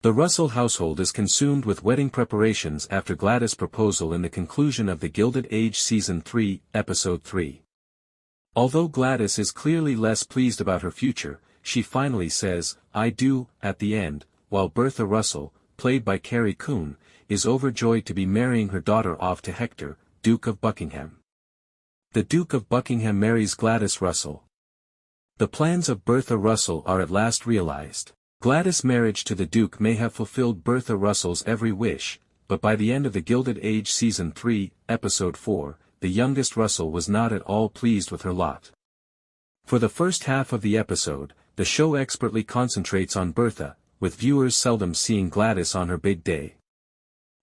The Russell household is consumed with wedding preparations after Gladys' proposal in the conclusion of the Gilded Age Season 3, Episode 3. Although Gladys is clearly less pleased about her future, she finally says, "I do," at the end, while Bertha Russell, played by Carrie Coon, is overjoyed to be marrying her daughter off to Hector, Duke of Buckingham. The Duke of Buckingham marries Gladys Russell. The plans of Bertha Russell are at last realized. Gladys' marriage to the Duke may have fulfilled Bertha Russell's every wish, but by the end of the Gilded Age Season 3, Episode 4, the youngest Russell was not at all pleased with her lot. For the first half of the episode, the show expertly concentrates on Bertha, with viewers seldom seeing Gladys on her big day.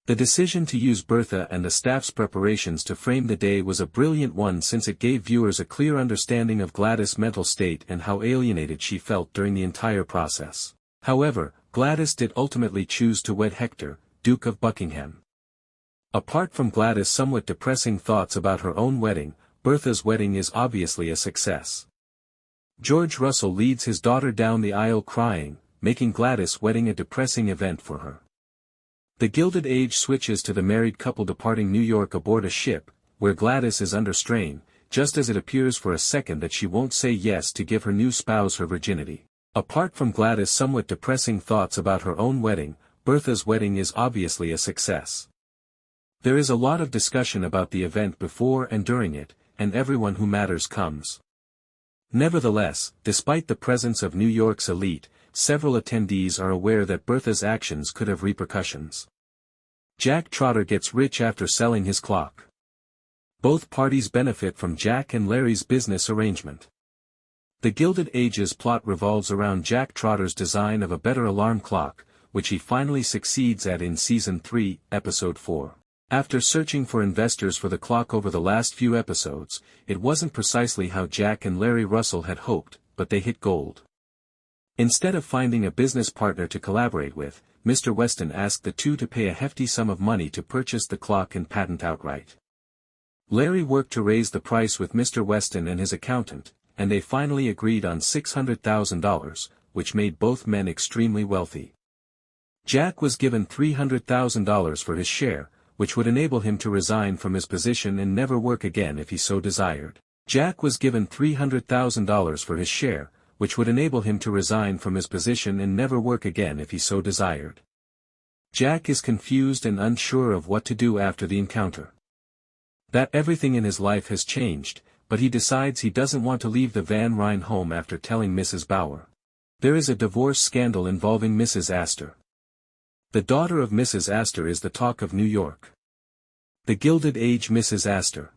The decision to use Bertha and the staff's preparations to frame the day was a brilliant one since it gave viewers a clear understanding of Gladys' mental state and how alienated she felt during the entire process. However, Gladys did ultimately choose to wed Hector, Duke of Buckingham. Apart from Gladys' somewhat depressing thoughts about her own wedding, Bertha's wedding is obviously a success. George Russell leads his daughter down the aisle crying, making Gladys' wedding a depressing event for her. The Gilded Age switches to the married couple departing New York aboard a ship, where Gladys is under strain, just as it appears for a second that she won't say yes to give her new spouse her virginity. Apart from Gladys' somewhat depressing thoughts about her own wedding, Bertha's wedding is obviously a success. There is a lot of discussion about the event before and during it, and everyone who matters comes. Nevertheless, despite the presence of New York's elite, several attendees are aware that Bertha's actions could have repercussions. Jack Trotter gets rich after selling his clock. Both parties benefit from Jack and Larry's business arrangement. The Gilded Age's plot revolves around Jack Trotter's design of a better alarm clock, which he finally succeeds at in Season 3, Episode 4. After searching for investors for the clock over the last few episodes, it wasn't precisely how Jack and Larry Russell had hoped, but they hit gold. Instead of finding a business partner to collaborate with, Mr. Weston asked the two to pay a hefty sum of money to purchase the clock and patent outright. Larry worked to raise the price with Mr. Weston and his accountant, and they finally agreed on $600,000, which made both men extremely wealthy. Jack was given $300,000 for his share, which would enable him to resign from his position and never work again if he so desired. Jack was given $300,000 for his share, which would enable him to resign from his position and never work again if he so desired. Jack is confused and unsure of what to do after the encounter. That everything in his life has changed, but he decides he doesn't want to leave the Van Ryn home after telling Mrs. Bauer. There is a divorce scandal involving Mrs. Astor. The daughter of Mrs. Astor is the talk of New York. The Gilded Age Mrs. Astor.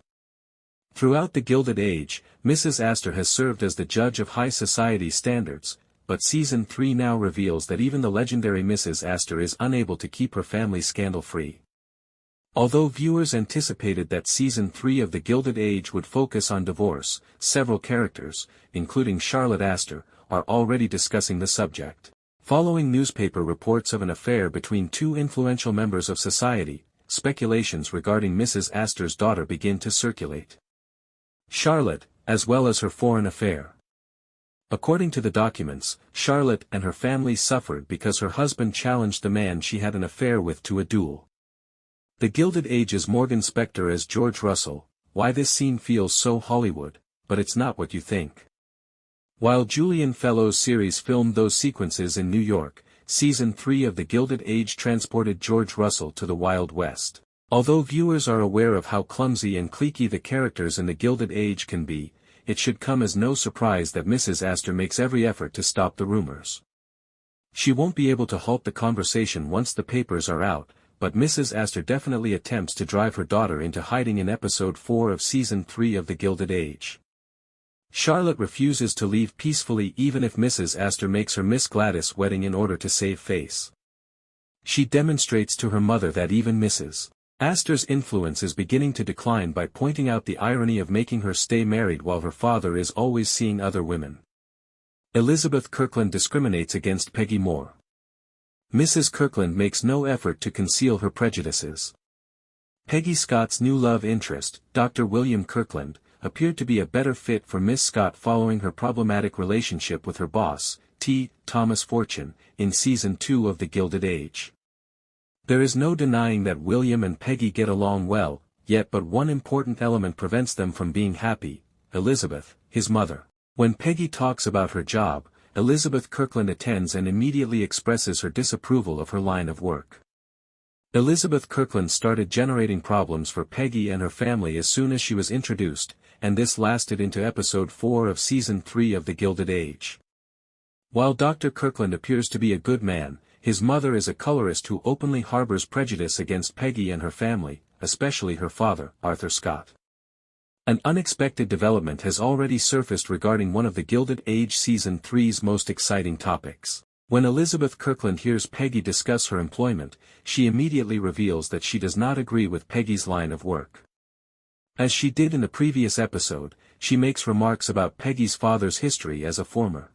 Throughout the Gilded Age, Mrs. Astor has served as the judge of high society standards, but Season 3 now reveals that even the legendary Mrs. Astor is unable to keep her family scandal-free. Although viewers anticipated that Season 3 of the Gilded Age would focus on divorce, several characters, including Charlotte Astor, are already discussing the subject. Following newspaper reports of an affair between two influential members of society, speculations regarding Mrs. Astor's daughter begin to circulate. Charlotte, as well as her foreign affair. According to the documents, Charlotte and her family suffered because her husband challenged the man she had an affair with to a duel. The Gilded Age's Morgan Spector as George Russell. Why this scene feels so Hollywood, but it's not what you think. While Julian Fellowes' series filmed those sequences in New York, Season 3 of the Gilded Age transported George Russell to the Wild West. Although viewers are aware of how clumsy and cliquey the characters in the Gilded Age can be, it should come as no surprise that Mrs. Astor makes every effort to stop the rumors. She won't be able to halt the conversation once the papers are out, but Mrs. Astor definitely attempts to drive her daughter into hiding in Episode 4 of Season 3 of the Gilded Age. Charlotte refuses to leave peacefully even if Mrs. Astor makes her miss Gladys' wedding in order to save face. She demonstrates to her mother that even Mrs. Astor's influence is beginning to decline by pointing out the irony of making her stay married while her father is always seeing other women. Elizabeth Kirkland discriminates against Peggy Moore. Mrs. Kirkland makes no effort to conceal her prejudices. Peggy Scott's new love interest, Dr. William Kirkland, appeared to be a better fit for Miss Scott following her problematic relationship with her boss, T. Thomas Fortune, in Season 2 of The Gilded Age. There is no denying that William and Peggy get along well, yet but one important element prevents them from being happy: Elizabeth, his mother. When Peggy talks about her job, Elizabeth Kirkland attends and immediately expresses her disapproval of her line of work. Elizabeth Kirkland started generating problems for Peggy and her family as soon as she was introduced, and this lasted into episode 4 of Season 3 of The Gilded Age. While Dr. Kirkland appears to be a good man, his mother is a colorist who openly harbors prejudice against Peggy and her family, especially her father, Arthur Scott. An unexpected development has already surfaced regarding one of The Gilded Age Season 3's most exciting topics. When Elizabeth Kirkland hears Peggy discuss her employment, she immediately reveals that she does not agree with Peggy's line of work. As she did in the previous episode, she makes remarks about Peggy's father's history as a former